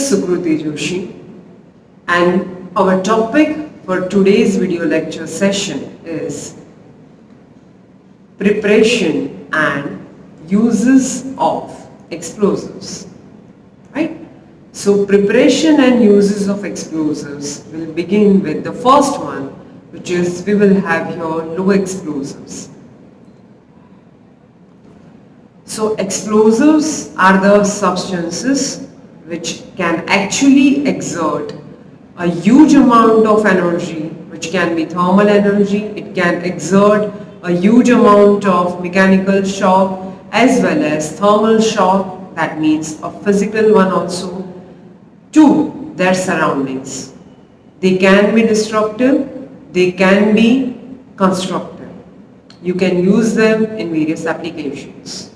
Sukruti Joshi, and our topic for today's video lecture session is preparation and uses of explosives. Right? So preparation and uses of explosives will begin with the first one, which is we will have here low explosives. So explosives are the substances which can actually exert a huge amount of energy, which can be thermal energy, it can exert a huge amount of mechanical shock as well as thermal shock, that means a physical one also, to their surroundings. They can be destructive, they can be constructive. You can use them in various applications.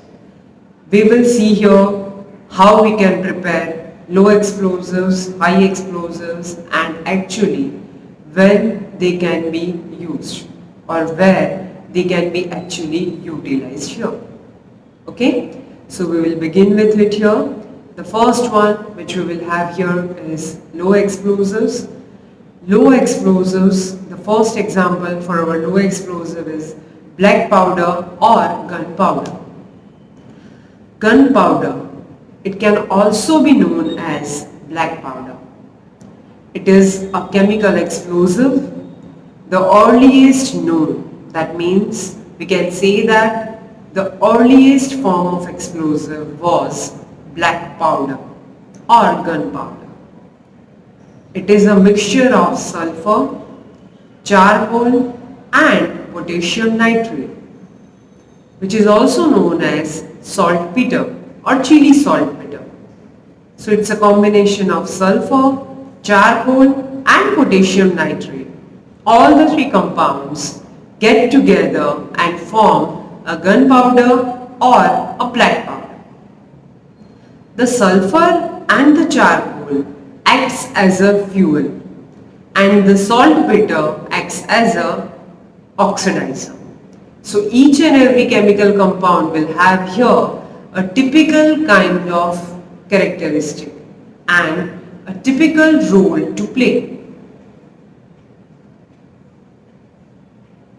We will see here how we can prepare low explosives, high explosives, and actually when they can be used or where they can be actually utilized here. Okay, so we will begin with it here. The first one which we will have here is low explosives. Low explosives, the first example for our low explosive is black powder or gunpowder. Gunpowder, it can also be known as black powder. It is a chemical explosive, the earliest known. That means we can say that the earliest form of explosive was black powder or gunpowder. It is a mixture of sulfur, charcoal and potassium nitrate, which is also known as saltpeter or chili saltpeter. So it's a combination of sulfur, charcoal and potassium nitrate. All the three compounds get together and form a gunpowder or a black powder. The sulfur and the charcoal acts as a fuel and the saltpeter acts as a oxidizer. So each and every chemical compound will have here a typical kind of characteristic and a typical role to play.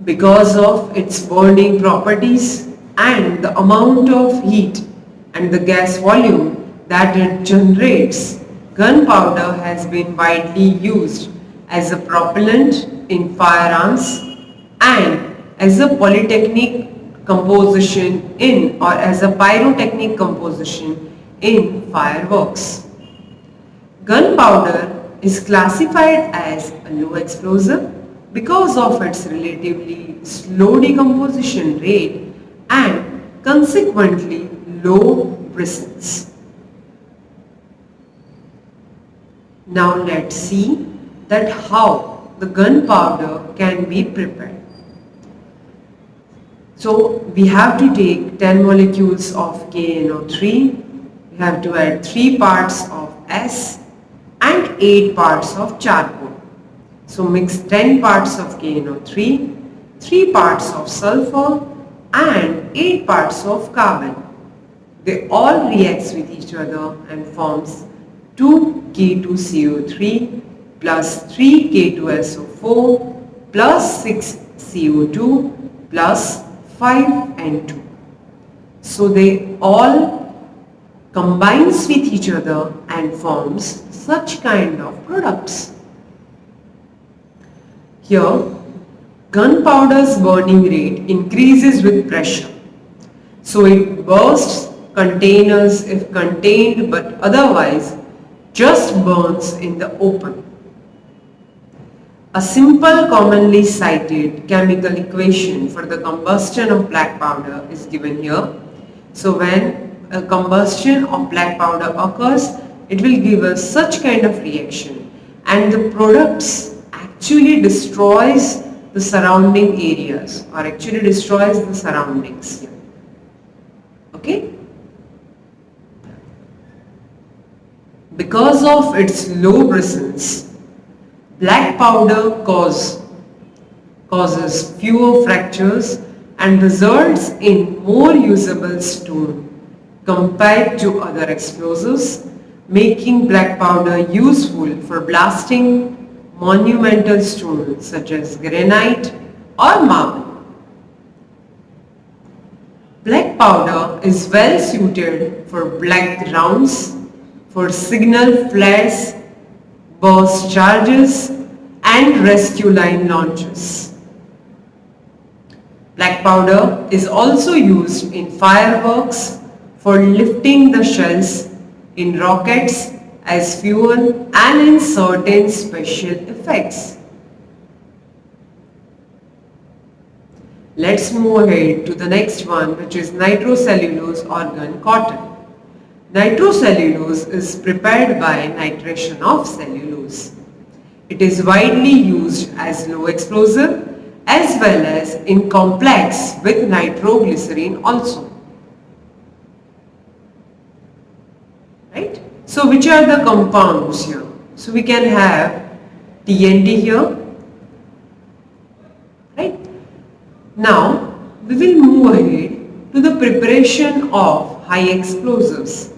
Because of its burning properties and the amount of heat and the gas volume that it generates, gunpowder has been widely used as a propellant in firearms and as a polytechnic composition in or as a pyrotechnic composition in fireworks. Gunpowder is classified as a low explosive because of its relatively slow decomposition rate and consequently low bristles. Now let's see that how the gunpowder can be prepared. So we have to take 10 molecules of KNO3, we have to add 3 parts of S and 8 parts of charcoal. So mix 10 parts of KNO3, 3 parts of sulfur and 8 parts of carbon. They all react with each other and forms 2K2CO3 plus 3K2SO4 plus 6CO2 plus 5 and 2. So they all combines with each other and forms such kind of products. Here, gunpowder's burning rate increases with pressure. So it bursts containers if contained, but otherwise just burns in the open. A simple commonly cited chemical equation for the combustion of black powder is given here. So when a combustion of black powder occurs, it will give us such kind of reaction and the products actually destroys the surrounding areas or actually destroys the surroundings here. Okay? Because of its low bristles, black powder causes fewer fractures and results in more usable stone compared to other explosives making black powder useful for blasting monumental stones such as granite or marble. Black powder is well suited for black grounds, for signal flares, burst charges and rescue line launches. Black powder is also used in fireworks for lifting the shells, in rockets as fuel and in certain special effects. Let's move ahead to the next one, which is nitrocellulose organ cotton. Nitrocellulose is prepared by nitration of cellulose. It is widely used as low explosive as well as in complex with nitroglycerin also. Right? So which are the compounds here? So we can have TNT here. Right? Now we will move ahead to the preparation of high explosives.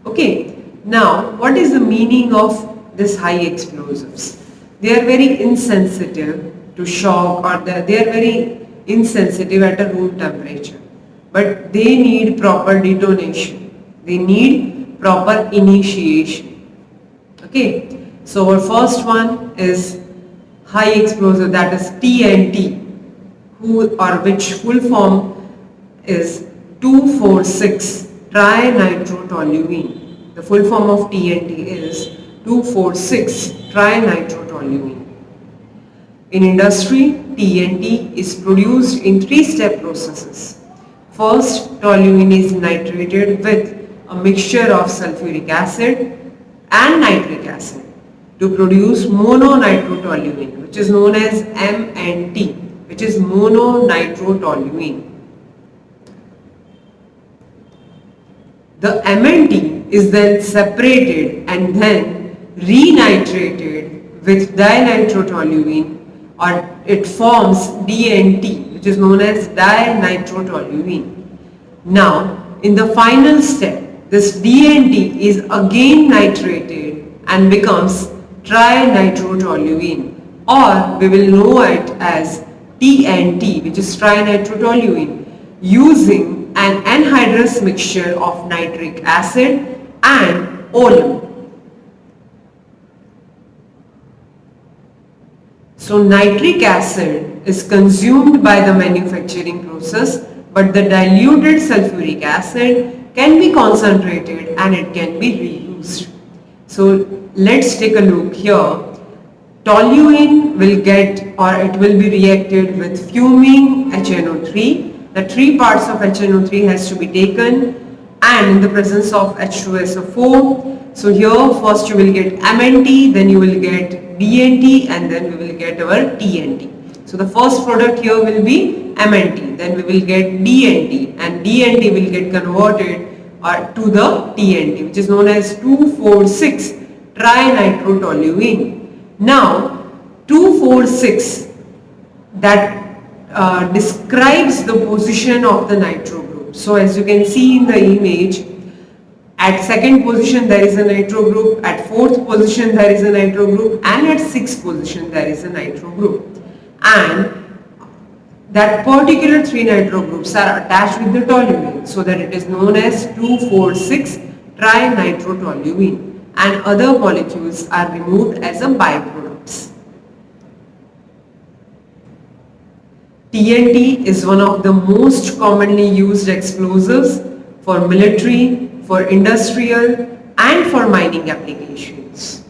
Okay. Now what is the meaning of this high explosives? They are very insensitive to shock, or they are very insensitive at a room temperature, but they need proper detonation, they need proper initiation. Okay, so our first one is high explosive, that is TNT, which full form is 2,4,6 trinitrotoluene. The full form of TNT is 2,4,6 trinitrotoluene. In industry, TNT is produced in three-step processes. First, toluene is nitrated with a mixture of sulfuric acid and nitric acid to produce mononitrotoluene, which is known as MNT, which is mononitrotoluene. The MNT is then separated and then renitrated with dinitrotoluene, or it forms DNT, which is known as dinitrotoluene. Now, in the final step, this DNT is again nitrated and becomes trinitrotoluene, or we will know it as TNT, which is trinitrotoluene, using an anhydrous mixture of nitric acid and oleum. So nitric acid is consumed by the manufacturing process, but the diluted sulfuric acid can be concentrated and it can be reused. So let's take a look here. Toluene will get, or it will be reacted with fuming HNO3. The 3 parts of HNO3 has to be taken, and in the presence of H2SO4. So here first you will get MNT, then you will get DNT, and then we will get our TNT. So the first product here will be MNT, then we will get DNT, and DNT will get converted to the TNT, which is known as 2,4,6 trinitrotoluene. Now 2,4,6, that describes the position of the nitro group. So as you can see in the image, at second position there is a nitro group, at fourth position there is a nitro group, and at sixth position there is a nitro group. And that particular 3 nitro groups are attached with the toluene, so that it is known as 2,4,6 trinitrotoluene, and other molecules are removed as a byproducts. TNT is one of the most commonly used explosives for military, for industrial and for mining applications.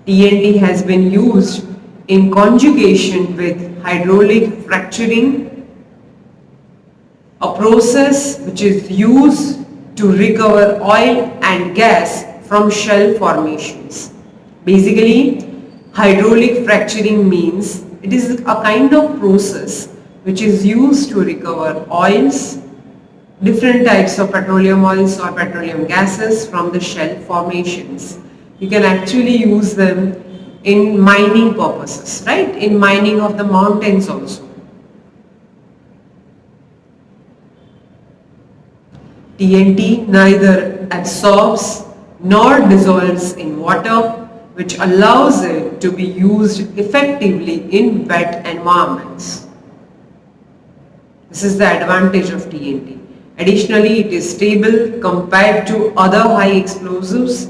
TNT has been used in conjugation with hydraulic fracturing, a process which is used to recover oil and gas from shell formations. Basically, hydraulic fracturing means it is a kind of process which is used to recover oils, different types of petroleum oils or petroleum gases from the shell formations. You can actually use them in mining purposes, right? In mining of the mountains also. TNT neither absorbs nor dissolves in water, which allows it to be used effectively in wet environments. This is the advantage of TNT. Additionally, it is stable compared to other high explosives.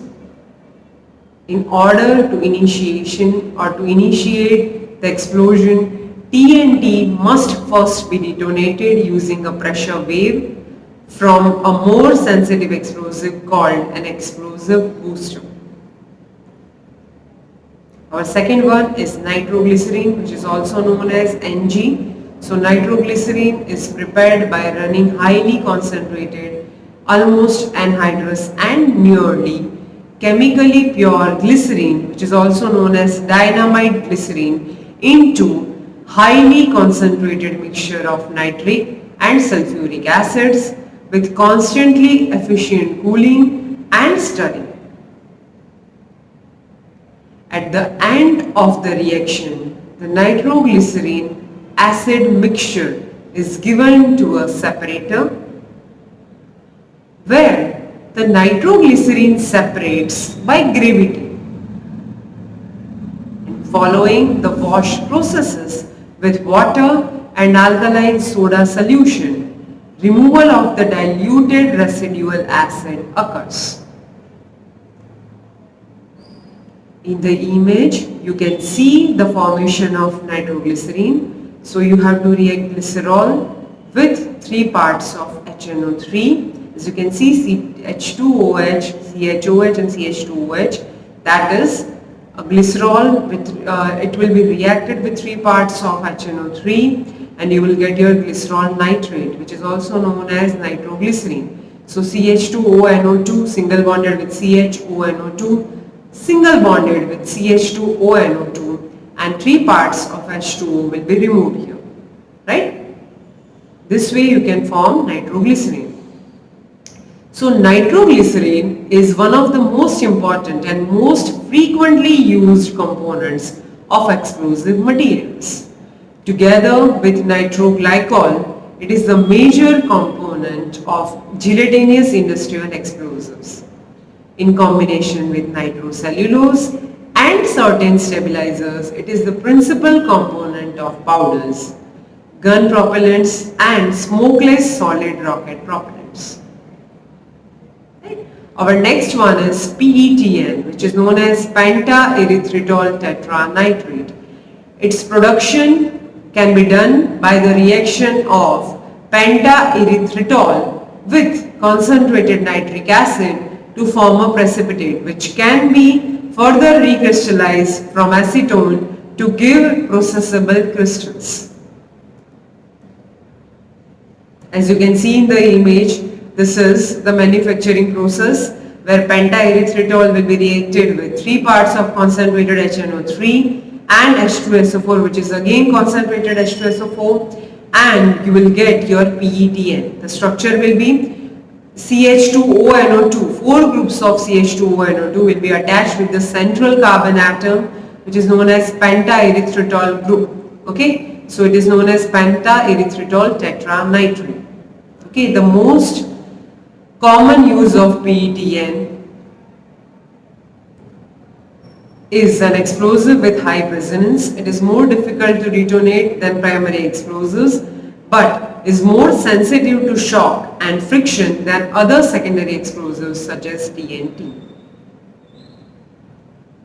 In order to initiate the explosion, TNT must first be detonated using a pressure wave from a more sensitive explosive called an explosive booster. Our second one is nitroglycerin, which is also known as NG. So nitroglycerin is prepared by running highly concentrated, almost anhydrous and nearly chemically pure glycerine, which is also known as dynamite glycerine, into highly concentrated mixture of nitric and sulfuric acids with constantly efficient cooling and stirring. At the end of the reaction, the nitroglycerin acid mixture is given to a separator where the nitroglycerin separates by gravity. And following the wash processes with water and alkaline soda solution, removal of the diluted residual acid occurs. In the image, you can see the formation of nitroglycerin. So you have to react glycerol with 3 parts of HNO3. As you can see, H2OH, CHOH and CH2OH, that is a glycerol with, it will be reacted with 3 parts of HNO3 and you will get your glycerol nitrate, which is also known as nitroglycerin. So CH2ONO2 single bonded with CHONO2, single bonded with CH2ONO2, and 3 parts of H2O will be removed here, right? This way you can form nitroglycerin. So nitroglycerin is one of the most important and most frequently used components of explosive materials. Together with nitroglycol, it is the major component of gelatinous industrial explosives. In combination with nitrocellulose and certain stabilizers, it is the principal component of powders, gun propellants and smokeless solid rocket propellants. Right. Our next one is PETN, which is known as pentaerythritol tetranitrate. Its production can be done by the reaction of pentaerythritol with concentrated nitric acid to form a precipitate, which can be further recrystallized from acetone to give processable crystals. As you can see in the image, this is the manufacturing process where pentaerythritol will be reacted with 3 parts of concentrated HNO3 and H2SO4, which is again concentrated H2SO4, and you will get your PETN. The structure will be CH2ONO2, 4 groups of CH2ONO2 will be attached with the central carbon atom, which is known as pentaerythritol group. Okay, so it is known as pentaerythritol tetranitrate. Okay, the most common use of PETN is an explosive with high resonance. It is more difficult to detonate than primary explosives, but is more sensitive to shock and friction than other secondary explosives such as TNT.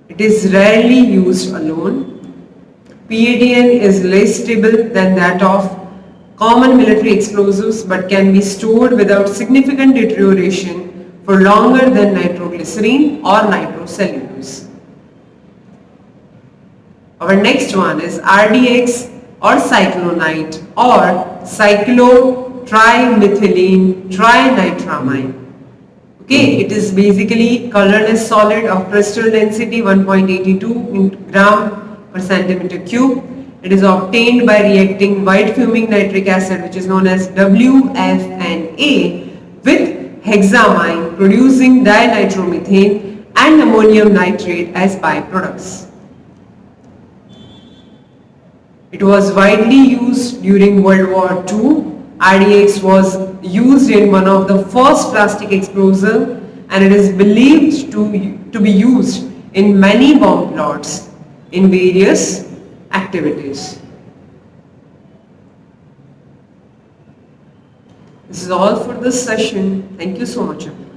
It is rarely used alone. PETN is less stable than that of common military explosives but can be stored without significant deterioration for longer than nitroglycerin or nitrocellulose. Our next one is RDX or cyclonite or cyclotrimethylene trinitramine. Okay, it is basically colorless solid of crystal density 1.82 gram per centimeter cube. It is obtained by reacting white fuming nitric acid, which is known as WFNA, with hexamine, producing dinitromethane and ammonium nitrate as byproducts. It was widely used during World War II. RDX was used in one of the first plastic explosives and it is believed to be used in many bomb plots in various activities. This is all for this session. Thank you so much, everyone.